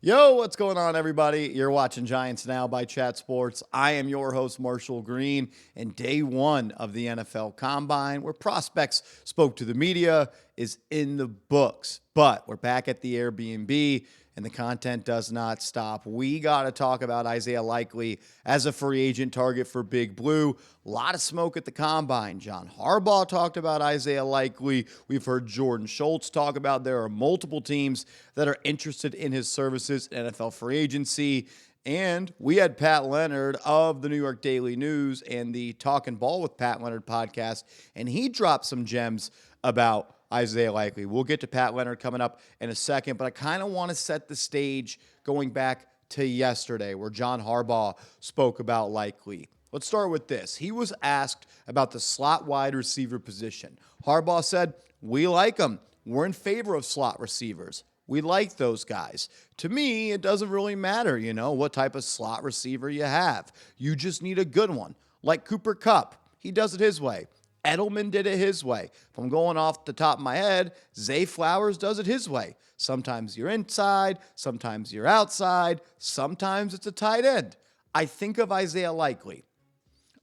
Yo, what's going on, everybody? You're watching Giants Now by Chat Sports. I am your host, Marshall Green, and day one of the NFL Combine, where prospects spoke to the media, is in the books. But we're back at the Airbnb, and the content does not stop. We got to talk about Isiah Likely as a free agent target for Big Blue. A lot of smoke at the Combine. John Harbaugh talked about Isiah Likely. We've heard Jordan Schultz talk about there are multiple teams that are interested in his services in NFL free agency. And we had Pat Leonard of the New York Daily News and the Talkin' Ball with Pat Leonard podcast, and he dropped some gems about Isiah Likely. We'll get to Pat Leonard coming up in a second, but I kind of want to set the stage going back to yesterday where John Harbaugh spoke about Likely. Let's start with this. He was asked about the slot wide receiver position. Harbaugh said, "We like them. We're in favor of slot receivers. We like those guys. To me, it doesn't really matter, what type of slot receiver you have. You just need a good one. Like Cooper Kupp. He does it his way. Edelman did it his way. If I'm going off the top of my head, Zay Flowers does it his way. Sometimes you're inside, sometimes you're outside, sometimes it's a tight end." I think of Isiah Likely.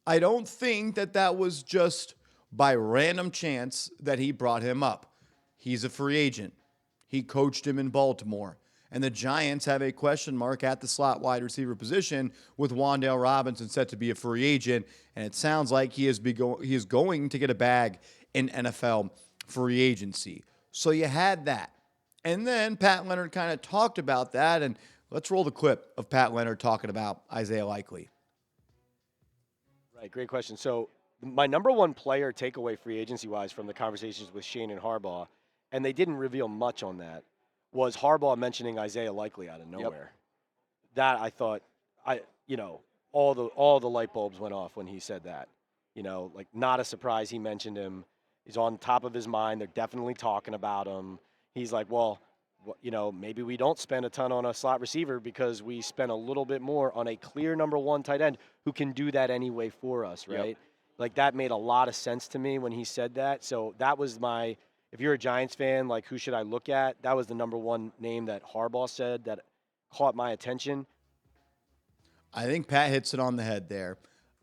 I don't think that was just by random chance that he brought him up. He's a free agent. He coached him in Baltimore. And the Giants have a question mark at the slot wide receiver position with Juan Dale Robinson set to be a free agent. And it sounds like he is going to get a bag in NFL free agency. So you had that. And then Pat Leonard kind of talked about that. And let's roll the clip of Pat Leonard talking about Isiah Likely. Right, great question. So my number one player takeaway free agency-wise from the conversations with Shane and Harbaugh, and they didn't reveal much on that, was Harbaugh mentioning Isiah Likely out of nowhere. Yep. That I thought, all the light bulbs went off when he said that. Like not a surprise he mentioned him. He's on top of his mind. They're definitely talking about him. He's like, well, maybe we don't spend a ton on a slot receiver because we spend a little bit more on a clear number one tight end who can do that anyway for us, right? Yep. Like that made a lot of sense to me when he said that. So that was if you're a Giants fan, like who should I look at? That was the number one name that Harbaugh said that caught my attention. I think Pat hits it on the head there.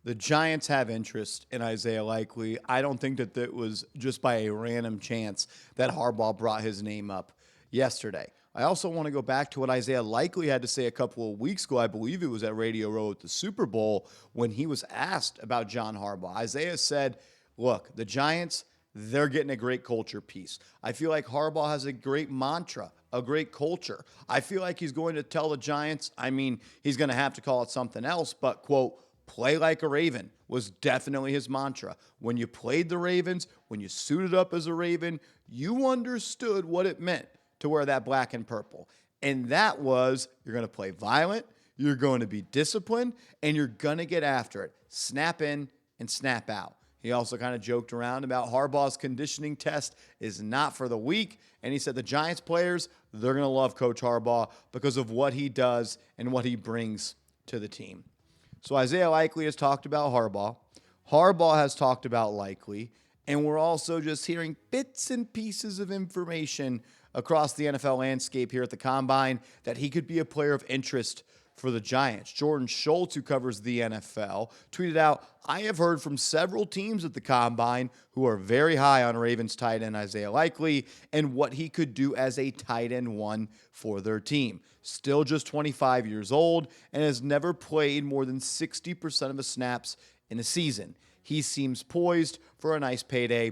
The Giants have interest in Isiah Likely. I don't think that it was just by a random chance that Harbaugh brought his name up yesterday. I also want to go back to what Isiah Likely had to say a couple of weeks ago. I believe it was at Radio Row at the Super Bowl when he was asked about John Harbaugh. Isiah said, look, the Giants, they're getting a great culture piece. I feel like Harbaugh has a great mantra, a great culture. I feel like he's going to tell the Giants, he's going to have to call it something else, but, quote, play like a Raven was definitely his mantra. When you played the Ravens, when you suited up as a Raven, you understood what it meant to wear that black and purple. And that was, you're going to play violent, you're going to be disciplined, and you're going to get after it. Snap in and snap out. He also kind of joked around about Harbaugh's conditioning test is not for the weak. And he said the Giants players, they're going to love Coach Harbaugh because of what he does and what he brings to the team. So Isiah Likely has talked about Harbaugh. Harbaugh has talked about Likely. And we're also just hearing bits and pieces of information across the NFL landscape here at the Combine that he could be a player of interest for the Giants. Jordan Schultz, who covers the NFL, tweeted out, I have heard from several teams at the Combine who are very high on Ravens tight end Isiah Likely and what he could do as a tight end one for their team. Still just 25 years old and has never played more than 60% of his snaps in a season. He seems poised for a nice payday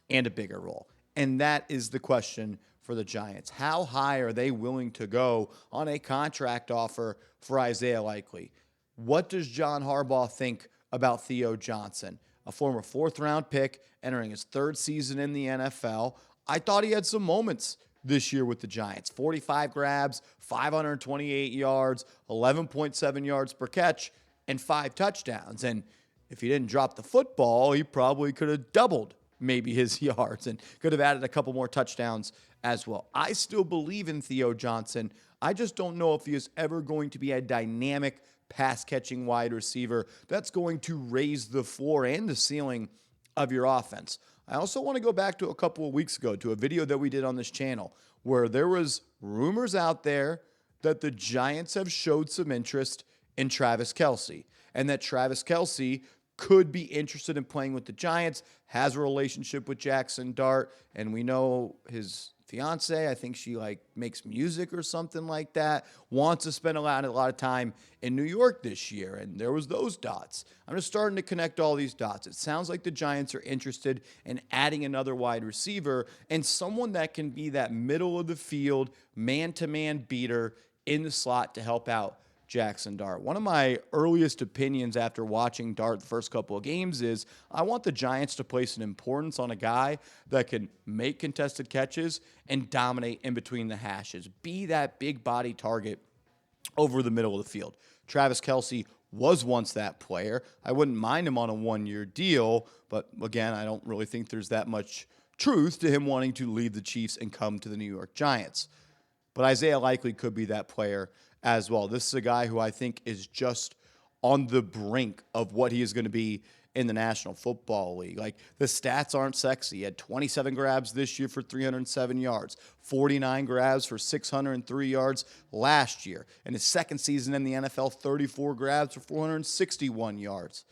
and a bigger role. And that is the question for the Giants. How high are they willing to go on a contract offer for Isiah Likely? What does John Harbaugh think about Theo Johnson, a former fourth-round pick entering his third season in the NFL? I thought he had some moments this year with the Giants. 45 grabs, 528 yards, 11.7 yards per catch, and 5 touchdowns. And if he didn't drop the football, he probably could have doubled maybe his yards and could have added a couple more touchdowns as well. I still believe in Theo Johnson. I just don't know if he is ever going to be a dynamic pass-catching wide receiver that's going to raise the floor and the ceiling of your offense. I also want to go back to a couple of weeks ago to a video that we did on this channel where there was rumors out there that the Giants have showed some interest in Travis Kelce, and that Travis Kelce could be interested in playing with the Giants, has a relationship with Jackson Dart, and we know his fiance, I think she makes music or something like that, wants to spend a lot of time in New York this year, and there was those dots. I'm just starting to connect all these dots. It sounds like the Giants are interested in adding another wide receiver and someone that can be that middle of the field, man-to-man beater in the slot to help out Jackson Dart. One of my earliest opinions after watching Dart the first couple of games is I want the Giants to place an importance on a guy that can make contested catches and dominate in between the hashes. Be that big body target over the middle of the field. Travis Kelce was once that player. I wouldn't mind him on a one-year deal, but again, I don't really think there's that much truth to him wanting to leave the Chiefs and come to the New York Giants. But Isiah Likely could be that player as well. This is a guy who I think is just on the brink of what he is going to be in the National Football League. The stats aren't sexy. He had 27 grabs this year for 307 yards, 49 grabs for 603 yards last year. In his second season in the NFL, 34 grabs for 461 yards.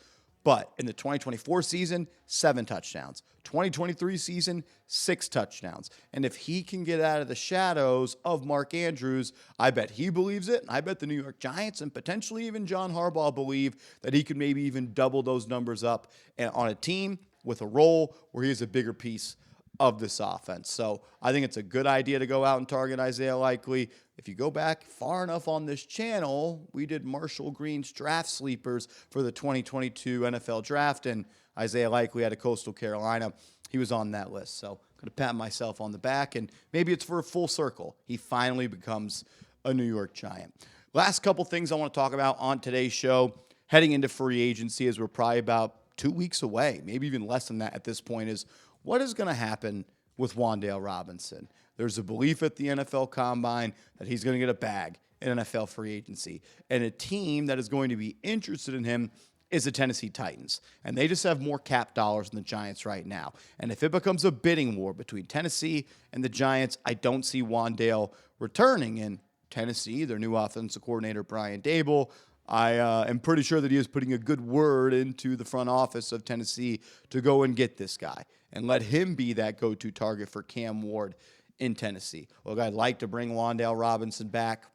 But in the 2024 season, 7 touchdowns. 2023 season, 6 touchdowns. And if he can get out of the shadows of Mark Andrews, I bet he believes it. And I bet the New York Giants and potentially even John Harbaugh believe that he could maybe even double those numbers up on a team with a role where he is a bigger piece of this offense. So I think it's a good idea to go out and target Isiah Likely. If you go back far enough on this channel, we did Marshall Green's draft sleepers for the 2022 NFL draft, and Isiah Likely out of Coastal Carolina, he was on that list. So I'm going to pat myself on the back, and maybe it's for a full circle. He finally becomes a New York Giant. Last couple things I want to talk about on today's show, heading into free agency, as we're probably about 2 weeks away, maybe even less than that at this point, is what is going to happen with Juan Dale Robinson? There's a belief at the NFL Combine that he's going to get a bag in NFL free agency. And a team that is going to be interested in him is the Tennessee Titans. And they just have more cap dollars than the Giants right now. And if it becomes a bidding war between Tennessee and the Giants, I don't see Juan Dale returning. In Tennessee, their new offensive coordinator, Brian Dable, I am pretty sure that he is putting a good word into the front office of Tennessee to go and get this guy and let him be that go-to target for Cam Ward in Tennessee. Look, I'd like to bring Juan Dale Robinson back,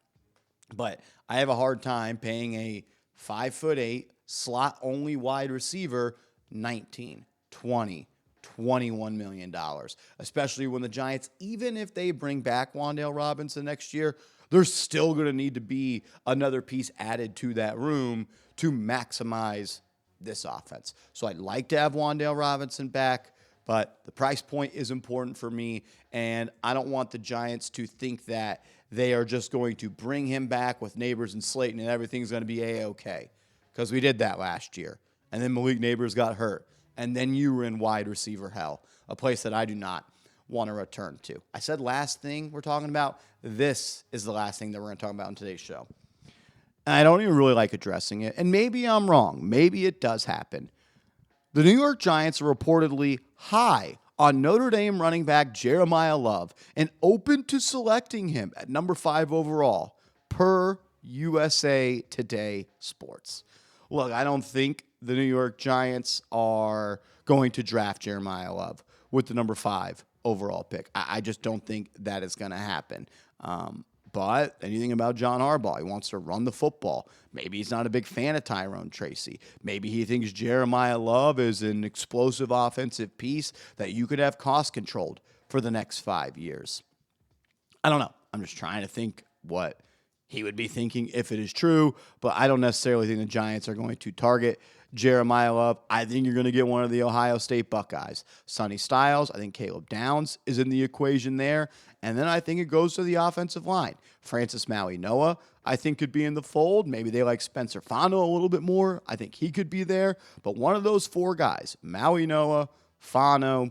but I have a hard time paying a 5'8" slot-only wide receiver $19, $20, $21 million, especially when the Giants, even if they bring back Juan Dale Robinson next year, there's still going to need to be another piece added to that room to maximize this offense. So I'd like to have Juan Dale Robinson back, but the price point is important for me, and I don't want the Giants to think that they are just going to bring him back with Neighbors and Slayton and everything's going to be A-okay, because we did that last year. And then Malik Neighbors got hurt, and then you were in wide receiver hell, a place that I do not want to return to. I said last thing we're talking about. This is the last thing that we're going to talk about in today's show. And I don't even really like addressing it, and maybe I'm wrong. Maybe it does happen. The New York Giants are reportedly high on Notre Dame running back Jeremiah Love and open to selecting him at number 5 overall, per USA Today Sports. Look, I don't think the New York Giants are going to draft Jeremiah Love with the number 5 overall pick. I just don't think that is going to happen. But anything about John Harbaugh, he wants to run the football. Maybe he's not a big fan of Tyrone Tracy. Maybe he thinks Jeremiah Love is an explosive offensive piece that you could have cost controlled for the next 5 years. I don't know. I'm just trying to think what he would be thinking if it is true, but I don't necessarily think the Giants are going to target Jeremiah Love. I think you're going to get one of the Ohio State Buckeyes. Sonny Styles, I think Caleb Downs is in the equation there. And then I think it goes to the offensive line. Francis Maui-Noah, I think, could be in the fold. Maybe they like Spencer Fano a little bit more. I think he could be there. But one of those 4 guys, Maui-Noah, Fano,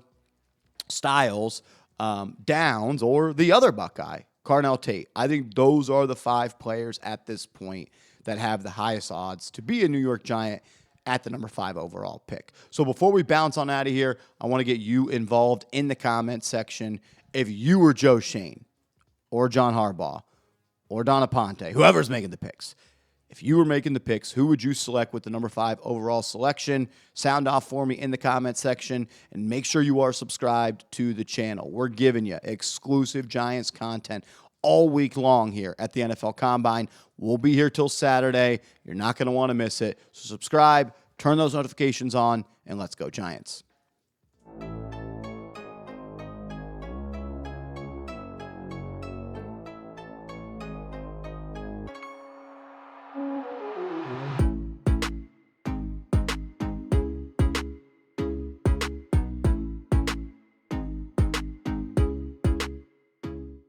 Styles, Downs, or the other Buckeye, Carnell Tate. I think those are the 5 players at this point that have the highest odds to be a New York Giant at the number 5 overall pick. So before we bounce on out of here, I want to get you involved in the comment section. If you were Joe Shane or John Harbaugh, or Donna Ponte, whoever's making the picks. If you were making the picks, who would you select with the number 5 overall selection? Sound off for me in the comment section, and make sure you are subscribed to the channel. We're giving you exclusive Giants content all week long here at the NFL Combine. We'll be here till Saturday. You're not going to want to miss it. So subscribe, turn those notifications on, and let's go Giants.